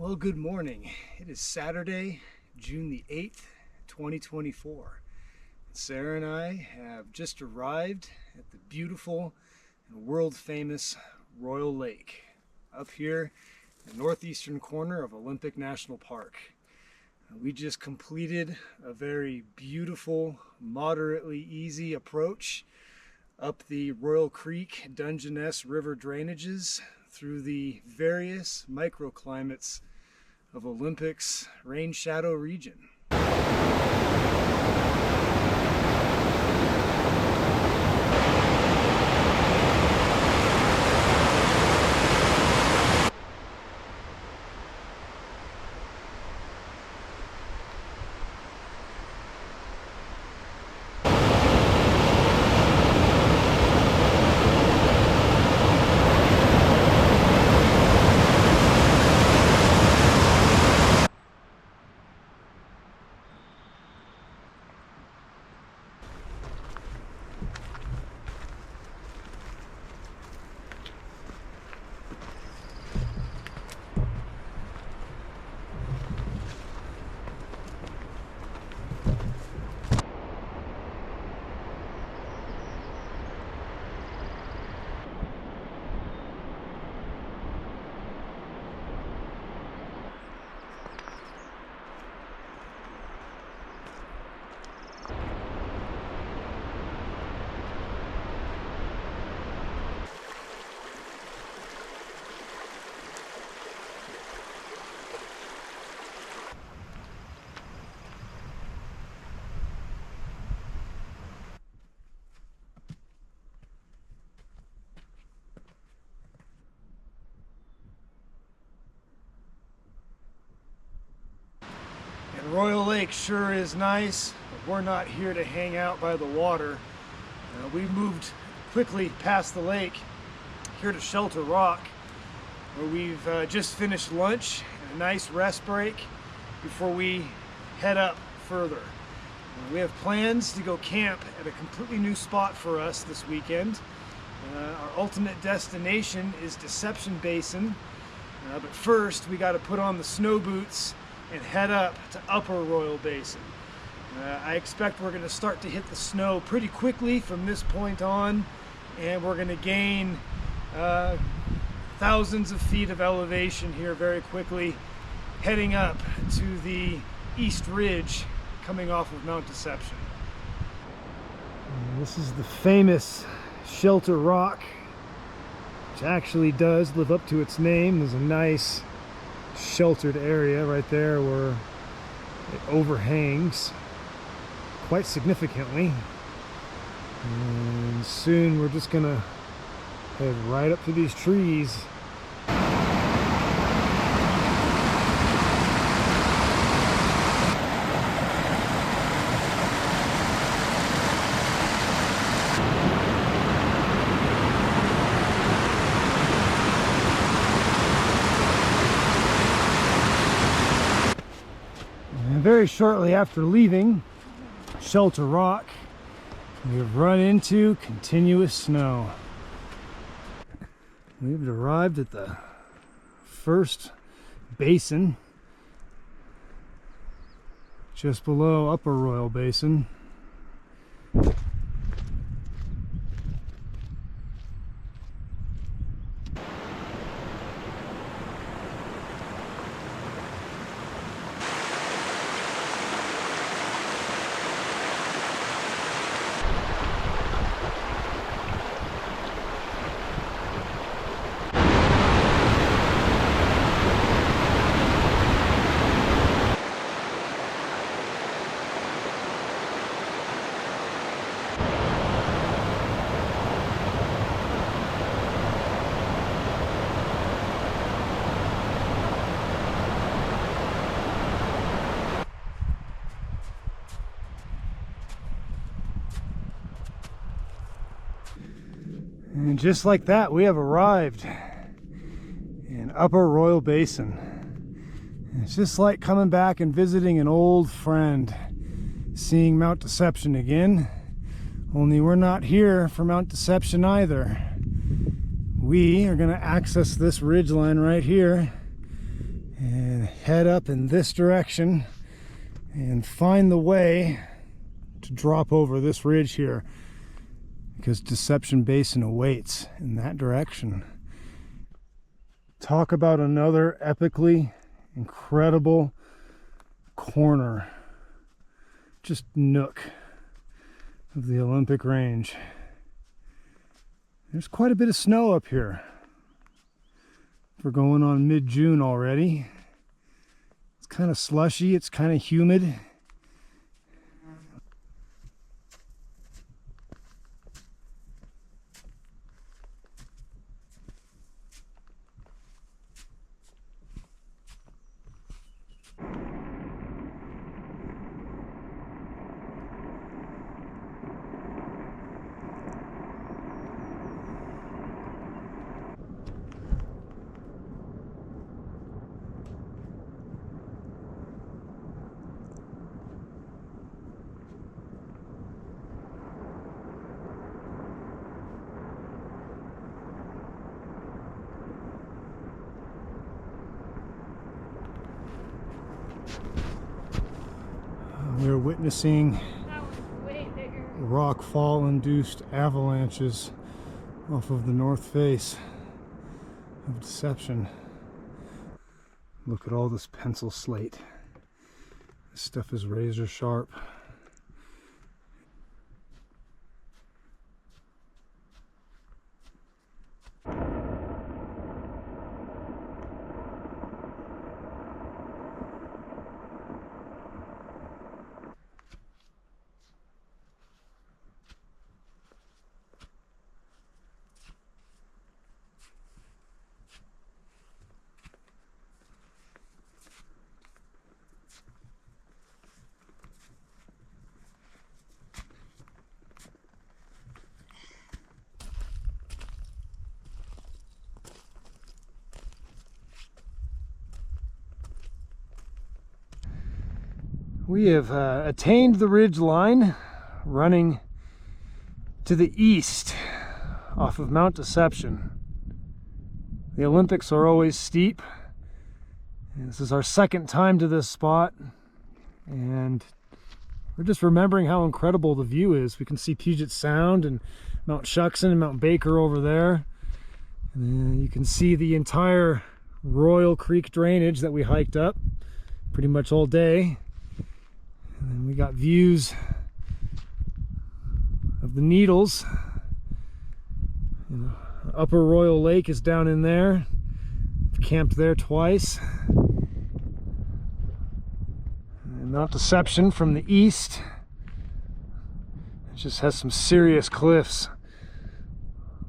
Well, good morning. It is Saturday, June the 8th, 2024. Sarah and I have just arrived at the beautiful and world-famous Royal Lake up here in the northeastern corner of Olympic National Park. We just completed a very beautiful, moderately easy approach up the Royal Creek Dungeness River drainages through the various microclimates of Olympic's rain shadow region. Royal Lake sure is nice, but we're not here to hang out by the water. We moved quickly past the lake here to Shelter Rock, where we've just finished lunch and a nice rest break before we head up further. We have plans to go camp at a completely new spot for us this weekend. Our ultimate destination is Deception Basin, but first we got to put on the snow boots and head up to Upper Royal Basin. I expect we're going to start to hit the snow pretty quickly from this point on, and we're going to gain thousands of feet of elevation here very quickly, heading up to the East Ridge coming off of Mount Deception. And this is the famous Shelter Rock, which actually does live up to its name. There's a nice sheltered area right there where it overhangs quite significantly, and soon we're just gonna head right up to these trees. Very shortly after leaving Shelter Rock, we have run into continuous snow. We've arrived at the first basin, just below Upper Royal Basin. And just like that, we have arrived in Upper Royal Basin. And it's just like coming back and visiting an old friend, seeing Mount Deception again. Only we're not here for Mount Deception either. We are going to access this ridgeline right here and head up in this direction and find the way to drop over this ridge here, because Deception Basin awaits in that direction. Talk about another epically incredible corner, just nook of the Olympic Range. There's quite a bit of snow up here. We're going on mid-June already. It's kind of slushy, it's kind of humid. We're witnessing rock fall induced avalanches off of the north face of Deception. Look at all this pencil slate. This stuff is razor sharp. We have attained the ridge line running to the east off of Mount Deception. The Olympics are always steep. And this is our second time to this spot, and we're just remembering how incredible the view is. We can see Puget Sound and Mount Shuckson and Mount Baker over there. And then you can see the entire Royal Creek drainage that we hiked up pretty much all day. And then we got views of the Needles. You know, Upper Royal Lake is down in there. We've camped there twice. And Mount Deception from the east. It just has some serious cliffs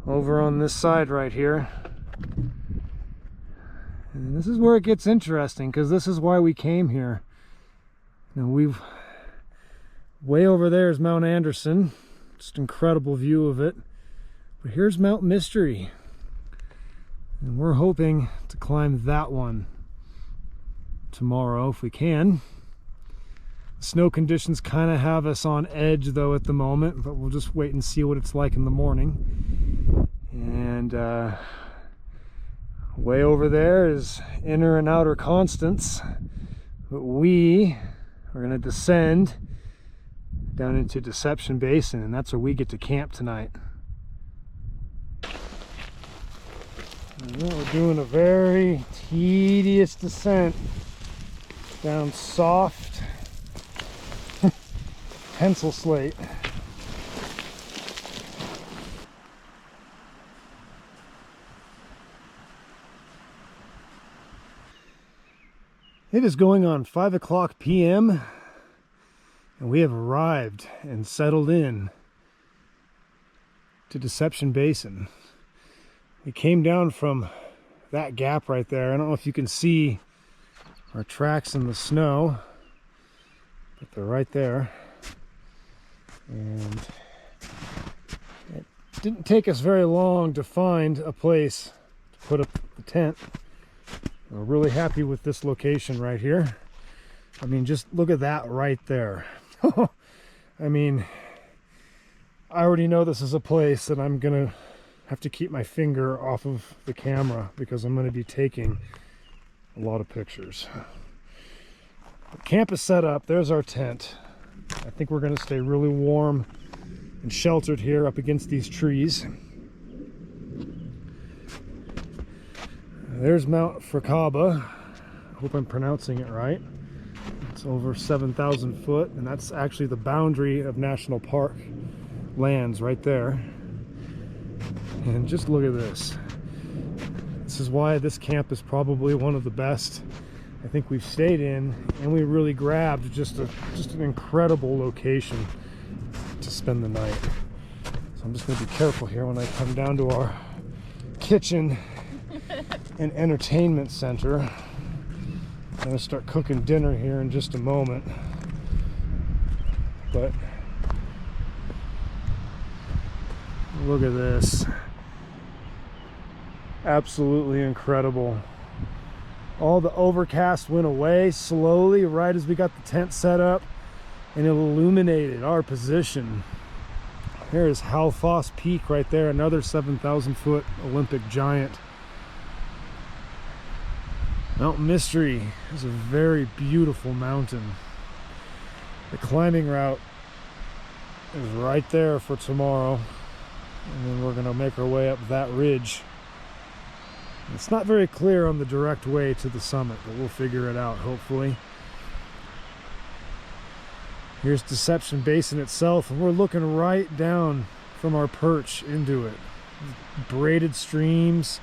over on this side right here. And this is where it gets interesting, because this is why we came here. Now way over there is Mount Anderson, just incredible view of it. But here's Mount Mystery, and we're hoping to climb that one tomorrow if we can. Snow conditions kind of have us on edge though at the moment, but we'll just wait and see what it's like in the morning. And way over there is Inner and Outer Constants, but we are going to descend down into Deception Basin, and that's where we get to camp tonight. And we're doing a very tedious descent down soft pencil slate. It is going on 5:00 p.m. and we have arrived and settled in to Deception Basin. We came down from that gap right there. I don't know if you can see our tracks in the snow, but they're right there. And it didn't take us very long to find a place to put up the tent. We're really happy with this location right here. I mean, just look at that right there. I mean, I already know this is a place that I'm gonna have to keep my finger off of the camera, because I'm going to be taking a lot of pictures. Camp is set up. There's our tent. I think we're going to stay really warm and sheltered here up against these trees. There's Mount Fracaba. I hope I'm pronouncing it right. It's over 7,000 foot, and that's actually the boundary of national park lands right there. And just look at this. This is why this camp is probably one of the best I think we've stayed in, and we really grabbed just an incredible location to spend the night. So I'm just going to be careful here when I come down to our kitchen and entertainment center. I'm going to start cooking dinner here in just a moment. But look at this. Absolutely incredible. All the overcast went away slowly right as we got the tent set up, and it illuminated our position. There is Halfos Peak right there, another 7,000 foot Olympic giant. Mount Mystery is a very beautiful mountain. The climbing route is right there for tomorrow, and then we're going to make our way up that ridge. It's not very clear on the direct way to the summit, but we'll figure it out, hopefully. Here's Deception Basin itself, and we're looking right down from our perch into it. Braided streams.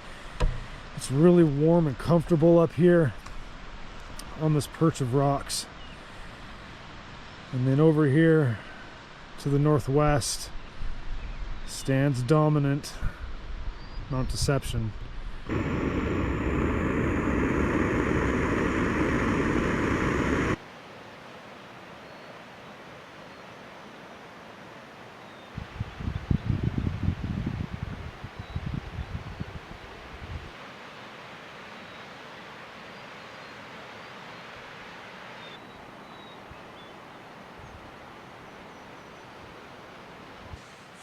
It's really warm and comfortable up here on this perch of rocks. And then over here to the northwest stands dominant Mount Deception.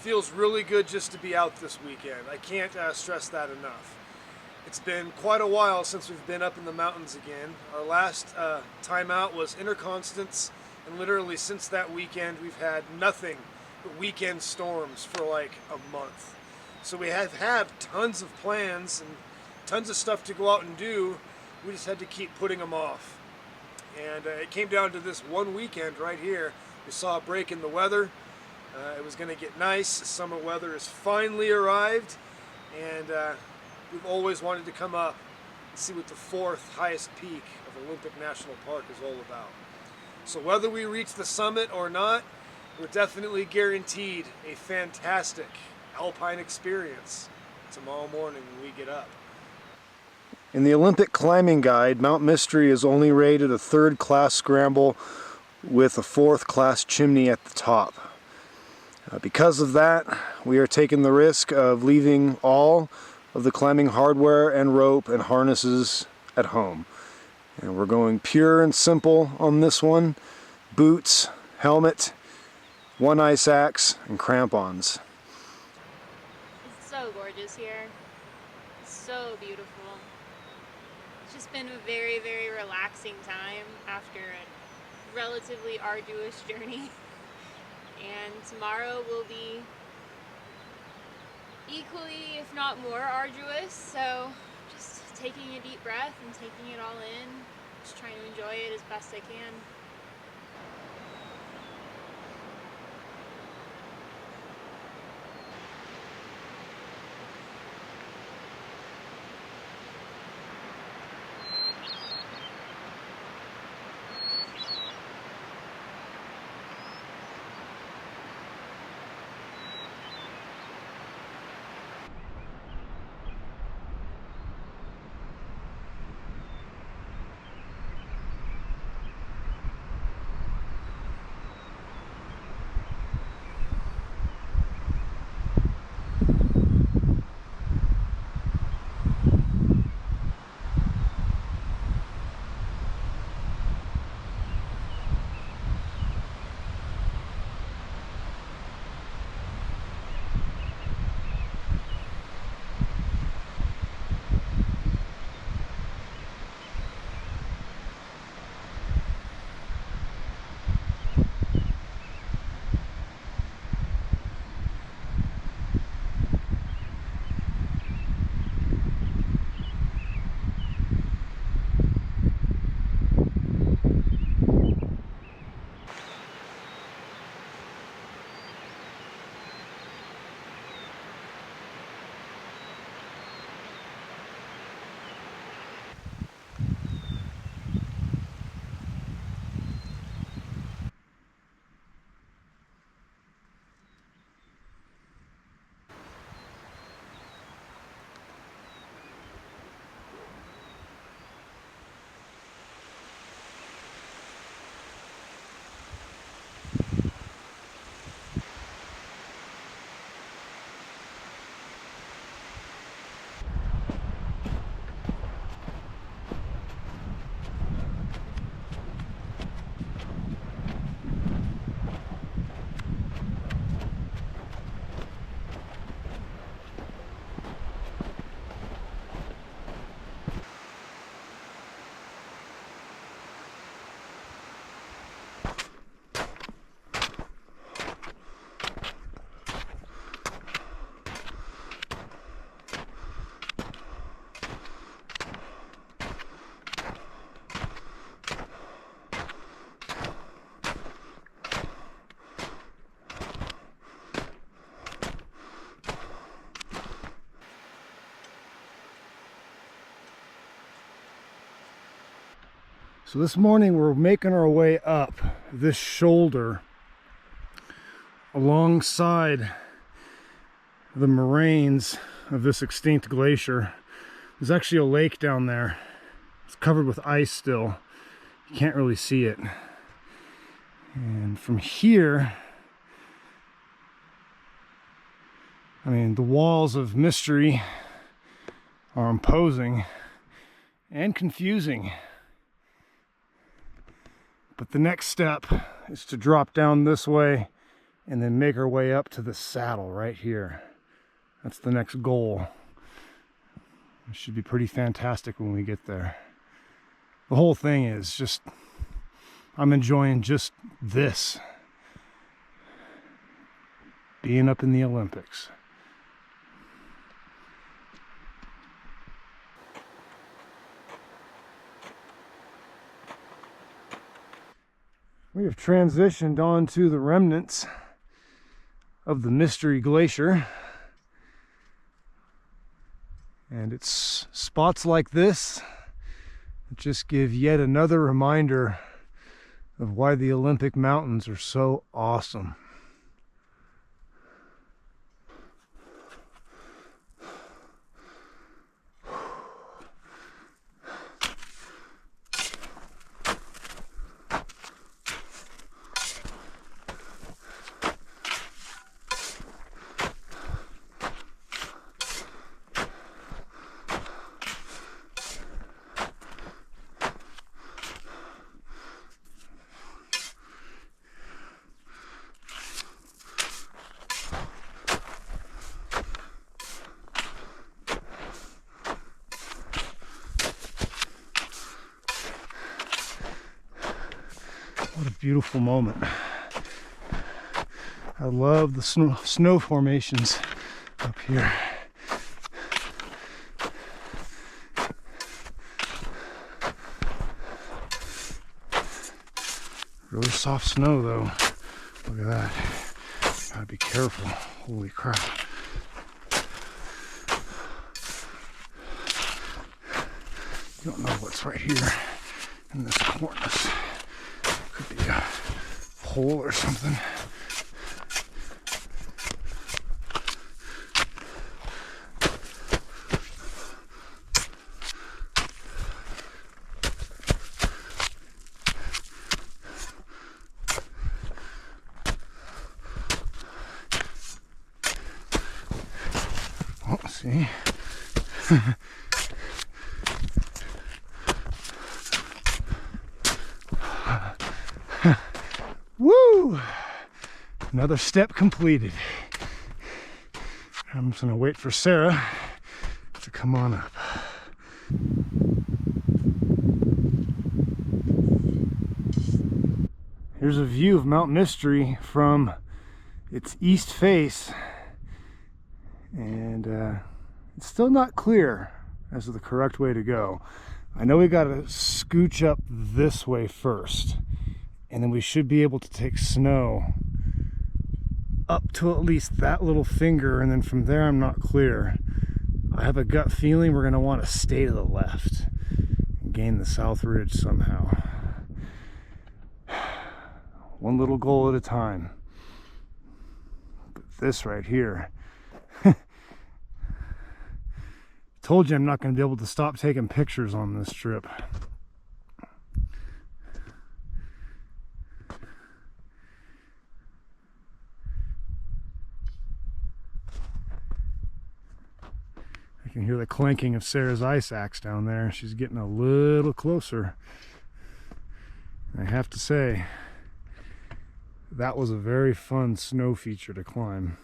Feels really good just to be out this weekend. I can't stress that enough. It's been quite a while since we've been up in the mountains again. Our last time out was Interconstance, and literally since that weekend we've had nothing but weekend storms for like a month. So we have had tons of plans and tons of stuff to go out and do. We just had to keep putting them off. And it came down to this one weekend right here. We saw a break in the weather. It was going to get nice. Summer weather has finally arrived, and we've always wanted to come up and see what the fourth highest peak of Olympic National Park is all about. So whether we reach the summit or not, we're definitely guaranteed a fantastic alpine experience tomorrow morning when we get up. In the Olympic Climbing Guide, Mount Mystery is only rated a 3rd class scramble with a 4th class chimney at the top. Because of that, we are taking the risk of leaving all of the climbing hardware and rope and harnesses at home. And we're going pure and simple on this one. Boots, helmet, one ice axe, and crampons. It's so gorgeous here. It's so beautiful. It's just been a very, very relaxing time after a relatively arduous journey. And tomorrow will be equally, if not more, arduous. So just taking a deep breath and taking it all in, just trying to enjoy it as best I can. So this morning we're making our way up this shoulder alongside the moraines of this extinct glacier. There's actually a lake down there. It's covered with ice still. You can't really see it. And from here, I mean, the walls of mystery are imposing and confusing. But the next step is to drop down this way and then make our way up to the saddle right here. That's the next goal. It should be pretty fantastic when we get there. The whole thing is just, I'm enjoying just this. Being up in the Olympics. We have transitioned on to the remnants of the Mystery Glacier. And it's spots like this that just give yet another reminder of why the Olympic Mountains are so awesome. What a beautiful moment. I love the snow formations up here. Really soft snow though. Look at that. Gotta be careful. Holy crap. You don't know what's right here in this cornice. Could be a hole or something. Oh, see? Woo! Another step completed. I'm just gonna wait for Sarah to come on up. Here's a view of Mount Mystery from its east face, and it's still not clear as to the correct way to go. I know we gotta scooch up this way first, and then we should be able to take snow up to at least that little finger, and then from there I'm not clear. I have a gut feeling we're going to want to stay to the left and gain the South Ridge somehow. One little goal at a time. But this right here, told you I'm not going to be able to stop taking pictures on this trip. I can hear the clanking of Sarah's ice axe down there. She's getting a little closer. I have to say, that was a very fun snow feature to climb.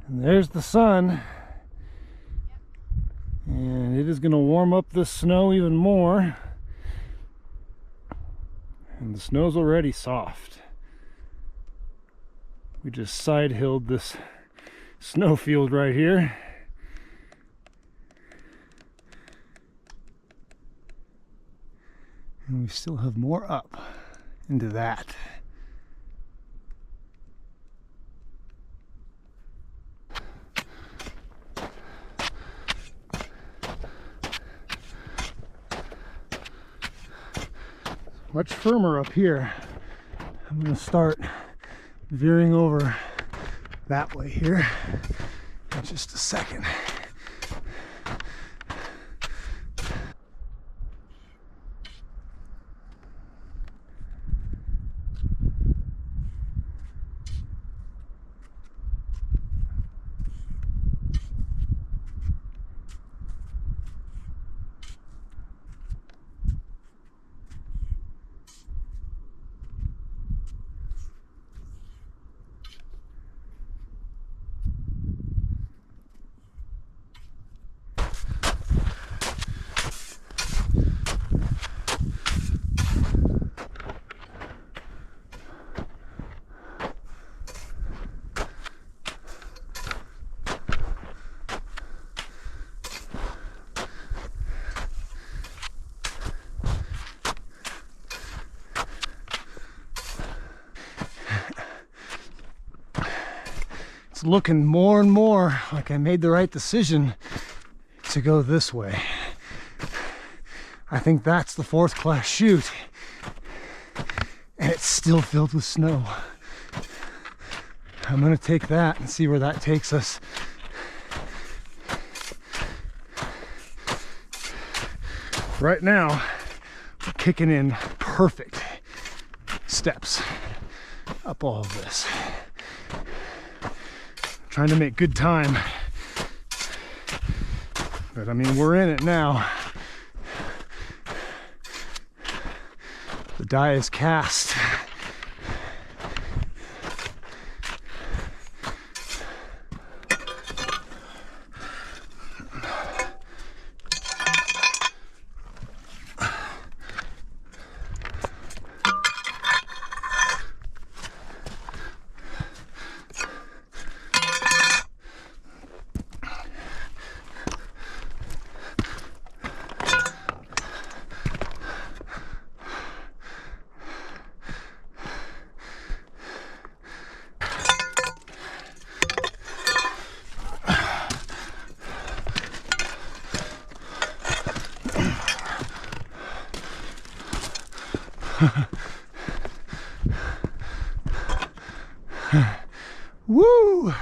And there's the sun. And it is going to warm up this snow even more. And the snow's already soft. We just side-hilled this snowfield right here. And we still have more up into that. Much firmer up here. I'm going to start veering over that way here in just a second. It's looking more and more like I made the right decision to go this way. I think that's the 4th class chute, and it's still filled with snow. I'm gonna take that and see where that takes us. Right now, we're kicking in perfect steps up all of this. Trying to make good time, but I mean, we're in it now. The die is cast. Woo!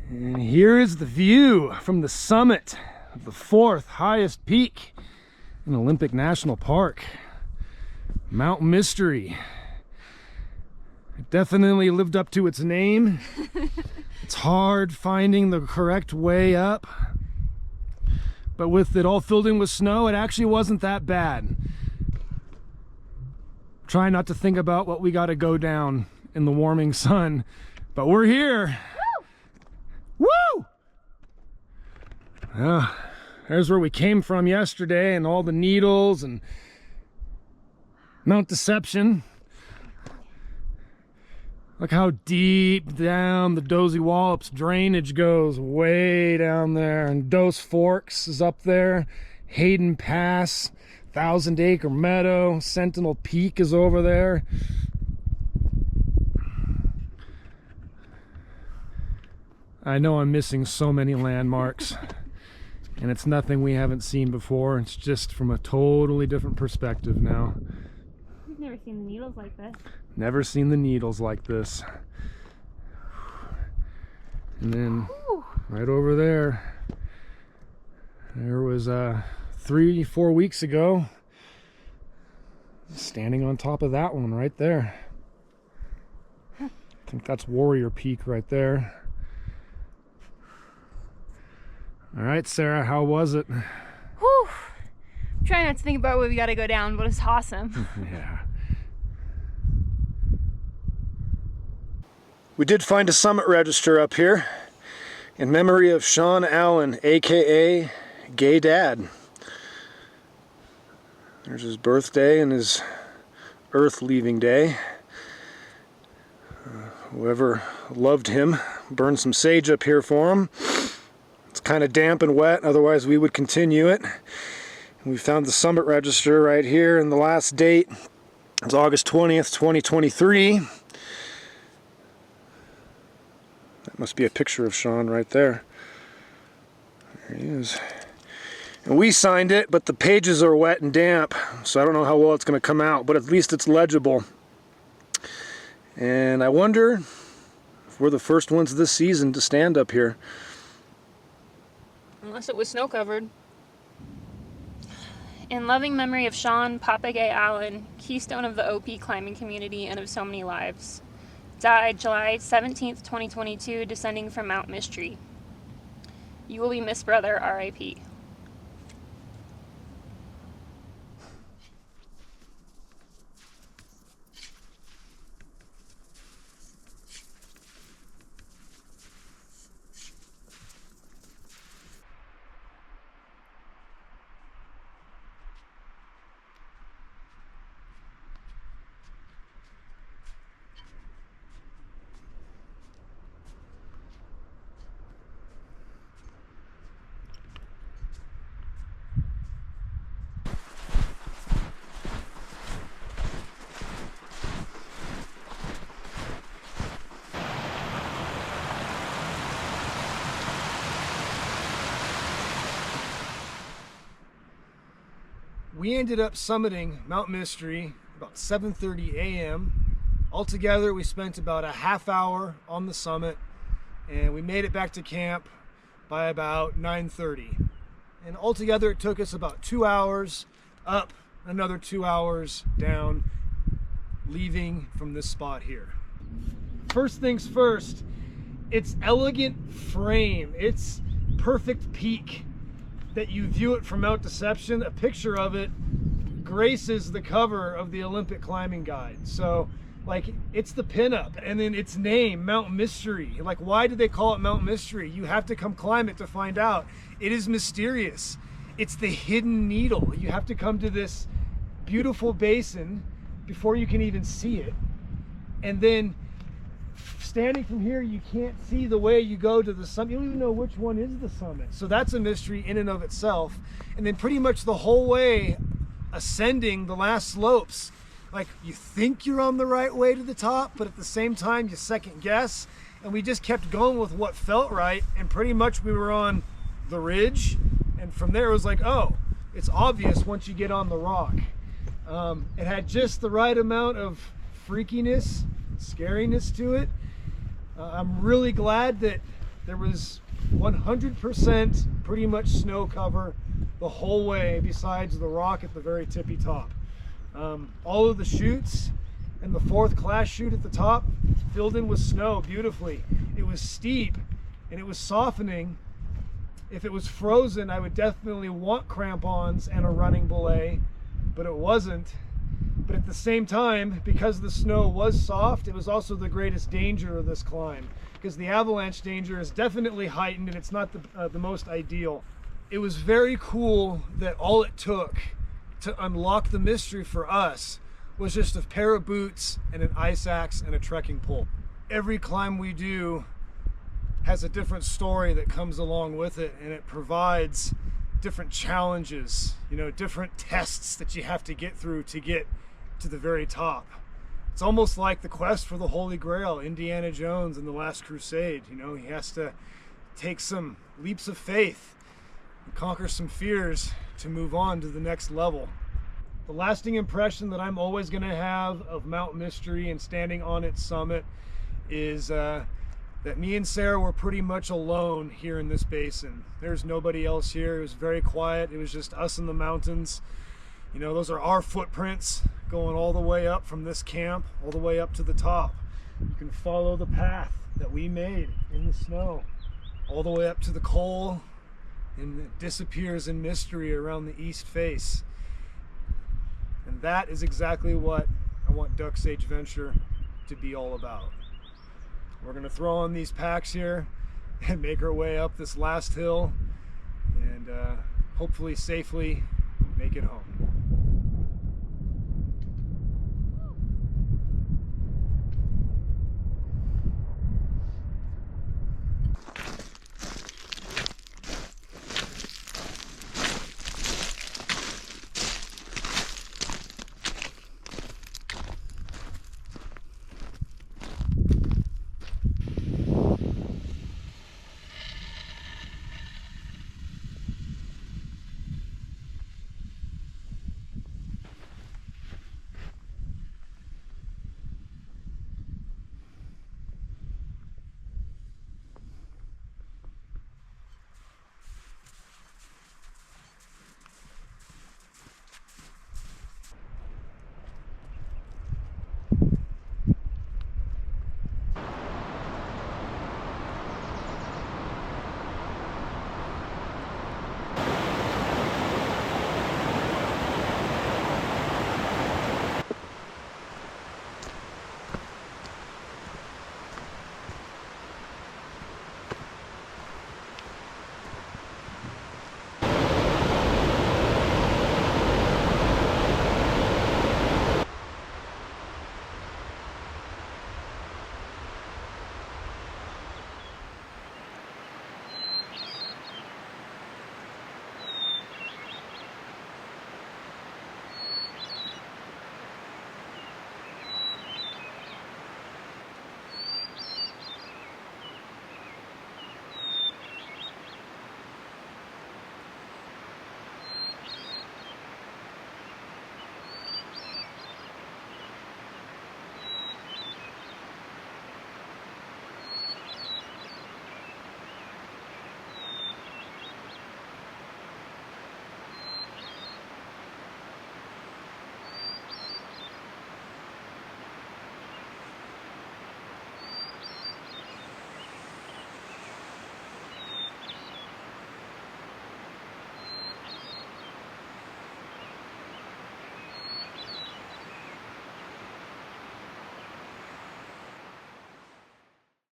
And here is the view from the summit of the 4th highest peak in Olympic National Park, Mount Mystery. It definitely lived up to its name. It's hard finding the correct way up, but with it all filled in with snow, it actually wasn't that bad. Try not to think about what we got to go down in the warming sun, but we're here. Woo! There's where we came from yesterday, and all the needles and Mount Deception. Look how deep down the Dozy Wallops drainage goes, way down there. And Dos Forks is up there. Hayden Pass, 1,000 Acre Meadow, Sentinel Peak is over there. I know I'm missing so many landmarks, and it's nothing we haven't seen before. It's just from a totally different perspective now. I've never seen the needles like this. Never seen the needles like this. And then right over there, there was 3-4 weeks ago, standing on top of that one right there. I think that's Warrior Peak right there. All right, Sarah, how was it? Whew. Try not to think about where we gotta go down, but it's awesome. Yeah. We did find a summit register up here in memory of Sean Allen, aka Gay Dad. There's his birthday and his earth leaving day. Whoever loved him burned some sage up here for him. It's kind of damp and wet, otherwise we would continue it. And we found the summit register right here, and the last date is August 20th, 2023. That must be a picture of Sean right there. There he is. And we signed it, but the pages are wet and damp, so I don't know how well it's going to come out, but at least it's legible. And I wonder if we're the first ones this season to stand up here. Unless it was snow covered. In loving memory of Sean Papa Gay Allen, keystone of the OP climbing community and of so many lives. Died July 17th, 2022, descending from Mount Mystery. You will be missed, brother, R.I.P. We ended up summiting Mount Mystery about 7:30 a.m. Altogether, we spent about a half hour on the summit, and we made it back to camp by about 9:30. And altogether, it took us about 2 hours up, another 2 hours down, leaving from this spot here. First things first, its elegant frame, its perfect peak that you view it from Mount Deception, a picture of it graces the cover of the Olympic Climbing Guide. So, like, it's the pinup. And then its name, Mount Mystery. Like, why did they call it Mount Mystery? You have to come climb it to find out. It is mysterious. It's the hidden needle. You have to come to this beautiful basin before you can even see it. And then standing from here, you can't see the way you go to the summit. You don't even know which one is the summit. So that's a mystery in and of itself. And then pretty much the whole way ascending the last slopes, like, you think you're on the right way to the top, but at the same time you second guess. And we just kept going with what felt right, and pretty much we were on the ridge, and from there it was like, oh, it's obvious once you get on the rock. It had just the right amount of freakiness, scariness to it. I'm really glad that there was 100% pretty much snow cover the whole way, besides the rock at the very tippy top. All of the chutes and the 4th class chute at the top filled in with snow beautifully. It was steep and it was softening. If it was frozen, I would definitely want crampons and a running belay, but it wasn't. But at the same time, because the snow was soft, it was also the greatest danger of this climb, because the avalanche danger is definitely heightened and it's not the most ideal. It was very cool that all it took to unlock the mystery for us was just a pair of boots and an ice axe and a trekking pole. Every climb we do has a different story that comes along with it, and it provides different challenges, you know, different tests that you have to get through to get to the very top. It's almost like the quest for the Holy Grail, Indiana Jones and the Last Crusade. You know, he has to take some leaps of faith and conquer some fears to move on to the next level. The lasting impression that I'm always going to have of Mount Mystery and standing on its summit is that that me and Sarah were pretty much alone here in this basin. There's nobody else here. It was very quiet. It was just us in the mountains. You know, those are our footprints going all the way up from this camp, all the way up to the top. You can follow the path that we made in the snow, all the way up to the coal, and it disappears in mystery around the east face. And that is exactly what I want Duck Sage Venture to be all about. We're gonna throw on these packs here and make our way up this last hill and hopefully safely make it home.